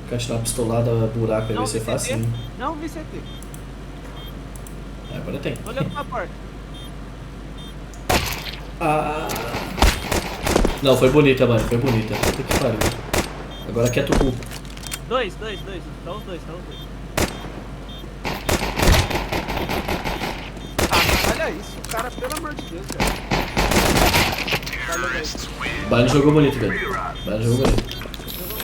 Encaixar uma pistolada, buraco aí vai ser fácil. Não vi CT. Agora tem. Tô olhando pra porta. Ah. Não, foi bonita, mano. Foi bonita. Puta que pariu. Agora quieto o cu. Dois. Tá os dois. Ah, olha isso. O cara, pelo amor de Deus, cara. Bane jogou bonito, velho. Bane jogou bonito.